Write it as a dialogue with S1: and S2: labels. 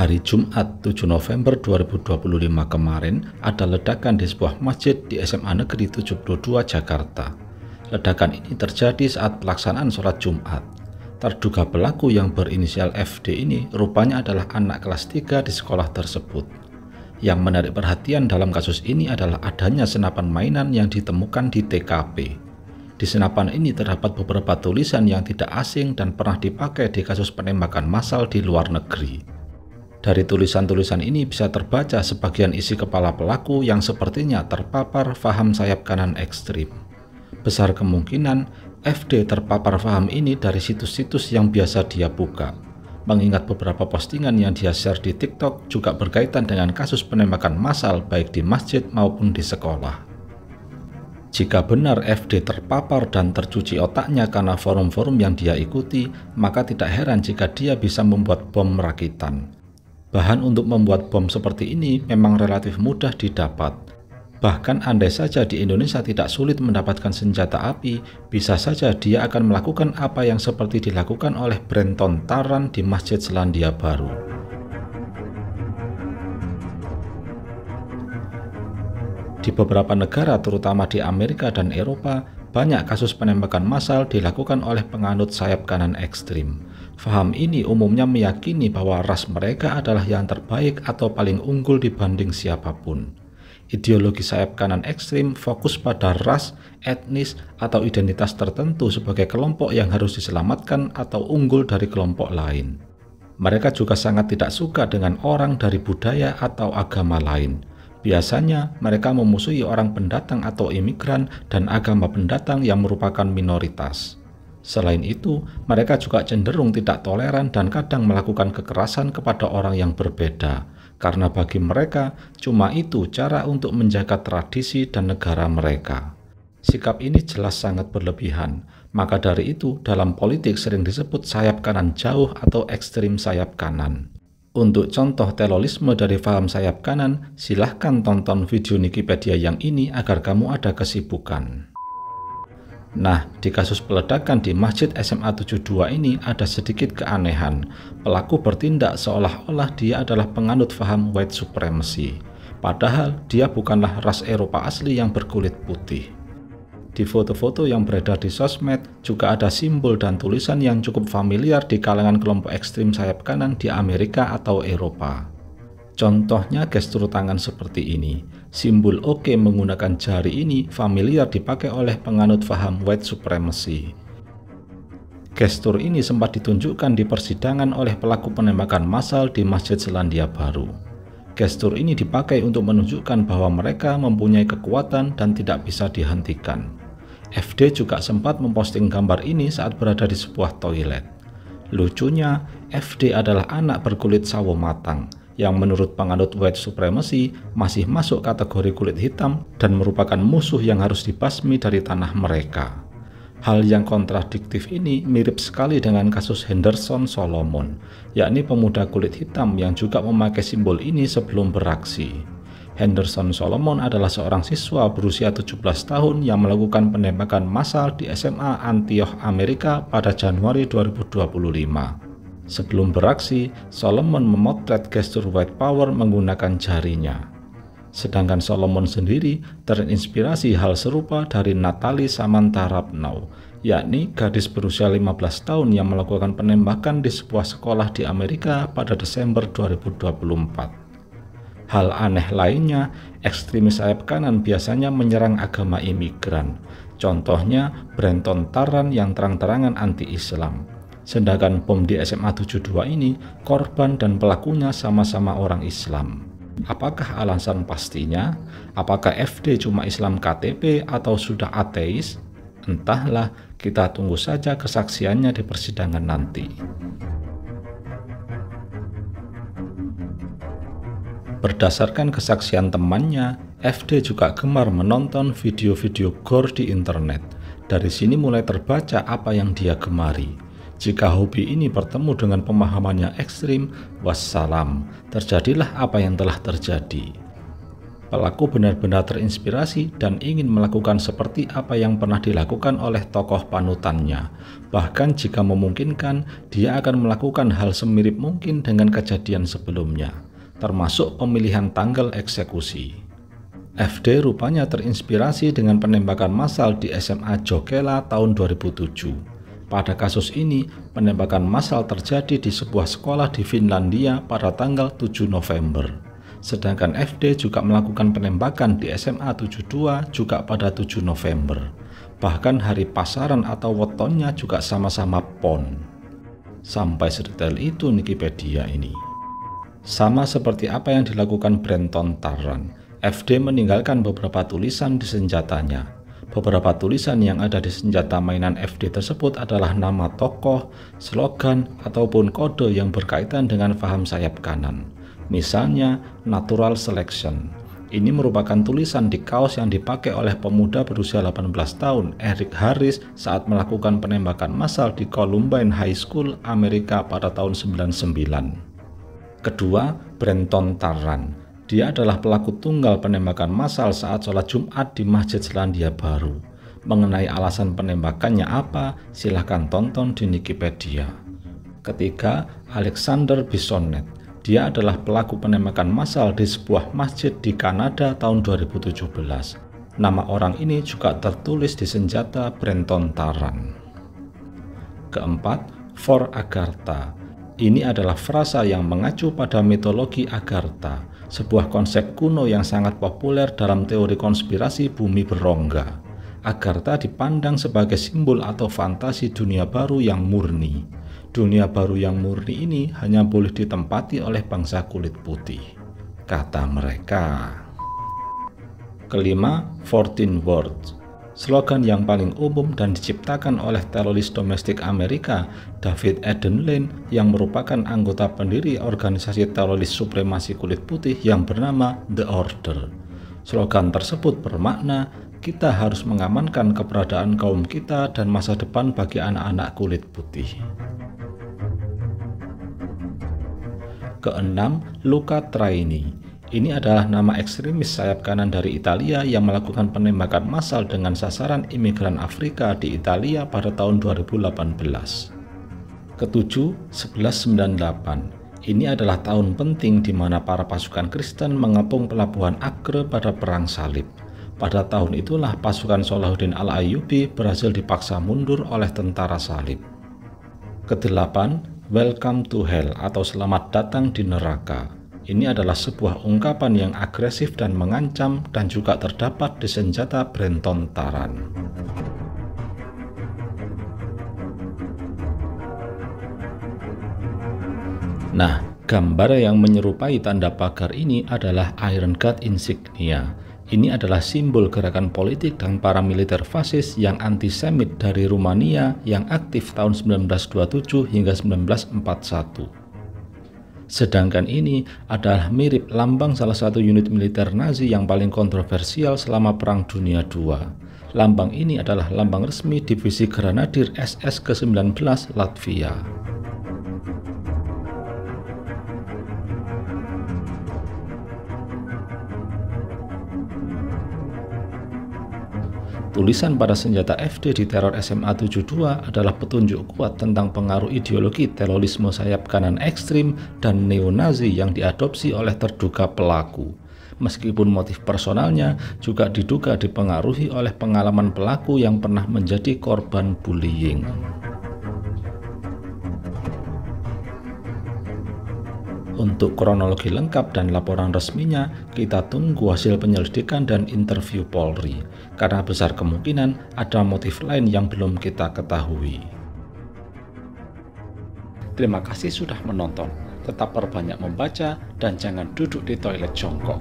S1: Hari Jumat 7 November 2025 kemarin ada ledakan di sebuah masjid di SMA Negeri 72 Jakarta. Ledakan ini terjadi saat pelaksanaan sholat Jumat. Terduga pelaku yang berinisial FD ini rupanya adalah anak kelas 3 di sekolah tersebut. Yang menarik perhatian dalam kasus ini adalah adanya senapan mainan yang ditemukan di TKP. Di senapan ini terdapat beberapa tulisan yang tidak asing dan pernah dipakai di kasus penembakan massal di luar negeri. Dari tulisan-tulisan ini bisa terbaca sebagian isi kepala pelaku yang sepertinya terpapar paham sayap kanan ekstrim. Besar kemungkinan FD terpapar paham ini dari situs-situs yang biasa dia buka, mengingat beberapa postingan yang dia share di TikTok juga berkaitan dengan kasus penembakan massal baik di masjid maupun di sekolah. Jika benar FD terpapar dan tercuci otaknya karena forum-forum yang dia ikuti, maka tidak heran jika dia bisa membuat bom rakitan. Bahan untuk membuat bom seperti ini memang relatif mudah didapat. Bahkan andai saja di Indonesia tidak sulit mendapatkan senjata api, bisa saja dia akan melakukan apa yang seperti dilakukan oleh Brenton Tarrant di Masjid Selandia Baru. Di beberapa negara terutama di Amerika dan Eropa, banyak kasus penembakan massal dilakukan oleh penganut sayap kanan ekstrim. Faham ini umumnya meyakini bahwa ras mereka adalah yang terbaik atau paling unggul dibanding siapapun. Ideologi sayap kanan ekstrim fokus pada ras, etnis, atau identitas tertentu sebagai kelompok yang harus diselamatkan atau unggul dari kelompok lain. Mereka juga sangat tidak suka dengan orang dari budaya atau agama lain. Biasanya mereka memusuhi orang pendatang atau imigran dan agama pendatang yang merupakan minoritas. Selain itu, mereka juga cenderung tidak toleran dan kadang melakukan kekerasan kepada orang yang berbeda, karena bagi mereka cuma itu cara untuk menjaga tradisi dan negara mereka. Sikap ini jelas sangat berlebihan, maka dari itu dalam politik sering disebut sayap kanan jauh atau ekstrim sayap kanan. Untuk contoh terorisme dari paham sayap kanan, silahkan tonton video Wikipedia yang ini agar kamu ada kesibukan. Nah, di kasus peledakan di Masjid SMA 72 ini ada sedikit keanehan. Pelaku bertindak seolah-olah dia adalah penganut paham white supremacy. Padahal dia bukanlah ras Eropa asli yang berkulit putih. Di foto-foto yang beredar di sosmed juga ada simbol dan tulisan yang cukup familiar di kalangan kelompok ekstrim sayap kanan di Amerika atau Eropa. Contohnya gestur tangan seperti ini. Simbol OK menggunakan jari ini familiar dipakai oleh penganut paham white supremacy. Gestur ini sempat ditunjukkan di persidangan oleh pelaku penembakan massal di Masjid Selandia Baru. Gestur ini dipakai untuk menunjukkan bahwa mereka mempunyai kekuatan dan tidak bisa dihentikan. FD juga sempat memposting gambar ini saat berada di sebuah toilet. Lucunya, FD adalah anak berkulit sawo matang, yang menurut penganut white supremacy masih masuk kategori kulit hitam dan merupakan musuh yang harus dibasmi dari tanah mereka. Hal yang kontradiktif ini mirip sekali dengan kasus Henderson Solomon, yakni pemuda kulit hitam yang juga memakai simbol ini sebelum beraksi. Henderson Solomon adalah seorang siswa berusia 17 tahun yang melakukan penembakan massal di SMA Antioch, Amerika pada Januari 2025. Sebelum beraksi, Solomon memotret gestur white power menggunakan jarinya. Sedangkan Solomon sendiri terinspirasi hal serupa dari Natalie Samantha Rapnoe, yakni gadis berusia 15 tahun yang melakukan penembakan di sebuah sekolah di Amerika pada Desember 2024. Hal aneh lainnya, ekstremis sayap kanan biasanya menyerang agama imigran. Contohnya Brenton Tarrant yang terang-terangan anti-Islam. Sedangkan bom di SMA 72 ini, korban dan pelakunya sama-sama orang Islam. Apakah alasan pastinya? Apakah FD cuma Islam KTP atau sudah ateis? Entahlah, kita tunggu saja kesaksiannya di persidangan nanti. Berdasarkan kesaksian temannya, FD juga gemar menonton video-video gore di internet. Dari sini mulai terbaca apa yang dia gemari. Jika hobi ini bertemu dengan pemahamannya ekstrim, wassalam, terjadilah apa yang telah terjadi. Pelaku benar-benar terinspirasi dan ingin melakukan seperti apa yang pernah dilakukan oleh tokoh panutannya. Bahkan jika memungkinkan, dia akan melakukan hal semirip mungkin dengan kejadian sebelumnya, termasuk pemilihan tanggal eksekusi. FD rupanya terinspirasi dengan penembakan massal di SMA Jokela tahun 2007. Pada kasus ini, penembakan massal terjadi di sebuah sekolah di Finlandia pada tanggal 7 November. Sedangkan FD juga melakukan penembakan di SMA 72 juga pada 7 November. Bahkan hari pasaran atau wetonnya juga sama-sama PON. Sampai sedetail itu Wikipedia ini. Sama seperti apa yang dilakukan Brenton Tarrant, FD meninggalkan beberapa tulisan di senjatanya. Beberapa tulisan yang ada di senjata mainan FD tersebut adalah nama tokoh, slogan, ataupun kode yang berkaitan dengan paham sayap kanan. Misalnya, natural selection. Ini merupakan tulisan di kaos yang dipakai oleh pemuda berusia 18 tahun, Eric Harris, saat melakukan penembakan massal di Columbine High School, Amerika pada tahun 99. Kedua, Brenton Tarrant. Dia adalah pelaku tunggal penembakan massal saat sholat Jumat di Masjid Selandia Baru. Mengenai alasan penembakannya apa, silahkan tonton di Wikipedia. Ketiga, Alexander Bissonette. Dia adalah pelaku penembakan massal di sebuah masjid di Kanada tahun 2017. Nama orang ini juga tertulis di senjata Brenton Tarrant. Keempat, For Agartha. Ini adalah frasa yang mengacu pada mitologi Agartha, sebuah konsep kuno yang sangat populer dalam teori konspirasi bumi berongga. Agartha dipandang sebagai simbol atau fantasi dunia baru yang murni. Dunia baru yang murni ini hanya boleh ditempati oleh bangsa kulit putih, kata mereka. Kelima, 14 Words. Slogan yang paling umum dan diciptakan oleh teroris domestik Amerika, David Eden Lane, yang merupakan anggota pendiri organisasi teroris supremasi kulit putih yang bernama The Order. Slogan tersebut bermakna, kita harus mengamankan keberadaan kaum kita dan masa depan bagi anak-anak kulit putih. Keenam, Luca Traini. Ini adalah nama ekstremis sayap kanan dari Italia yang melakukan penembakan massal dengan sasaran imigran Afrika di Italia pada tahun 2018. Ketujuh, 1198. Ini adalah tahun penting di mana para pasukan Kristen mengepung pelabuhan Acre pada Perang Salib. Pada tahun itulah pasukan Salahuddin Al-Ayyubi berhasil dipaksa mundur oleh tentara salib. Kedelapan, Welcome to Hell atau Selamat Datang di Neraka. Ini adalah sebuah ungkapan yang agresif dan mengancam dan juga terdapat di senjata Brenton Tarrant. Nah, gambar yang menyerupai tanda pagar ini adalah Iron God Insignia. Ini adalah simbol gerakan politik dan paramiliter fasis yang antisemit dari Rumania yang aktif tahun 1927 hingga 1941. Sedangkan ini adalah mirip lambang salah satu unit militer Nazi yang paling kontroversial selama Perang Dunia II. Lambang ini adalah lambang resmi Divisi Granadir SS ke-19 Latvia. Tulisan pada senjata FD di teror SMA 72 adalah petunjuk kuat tentang pengaruh ideologi terorisme sayap kanan ekstrim dan neo-Nazi yang diadopsi oleh terduga pelaku. Meskipun motif personalnya juga diduga dipengaruhi oleh pengalaman pelaku yang pernah menjadi korban bullying. Untuk kronologi lengkap dan laporan resminya, kita tunggu hasil penyelidikan dan interview Polri, karena besar kemungkinan ada motif lain yang belum kita ketahui. Terima kasih sudah menonton. Tetap perbanyak membaca dan jangan duduk di toilet jongkok.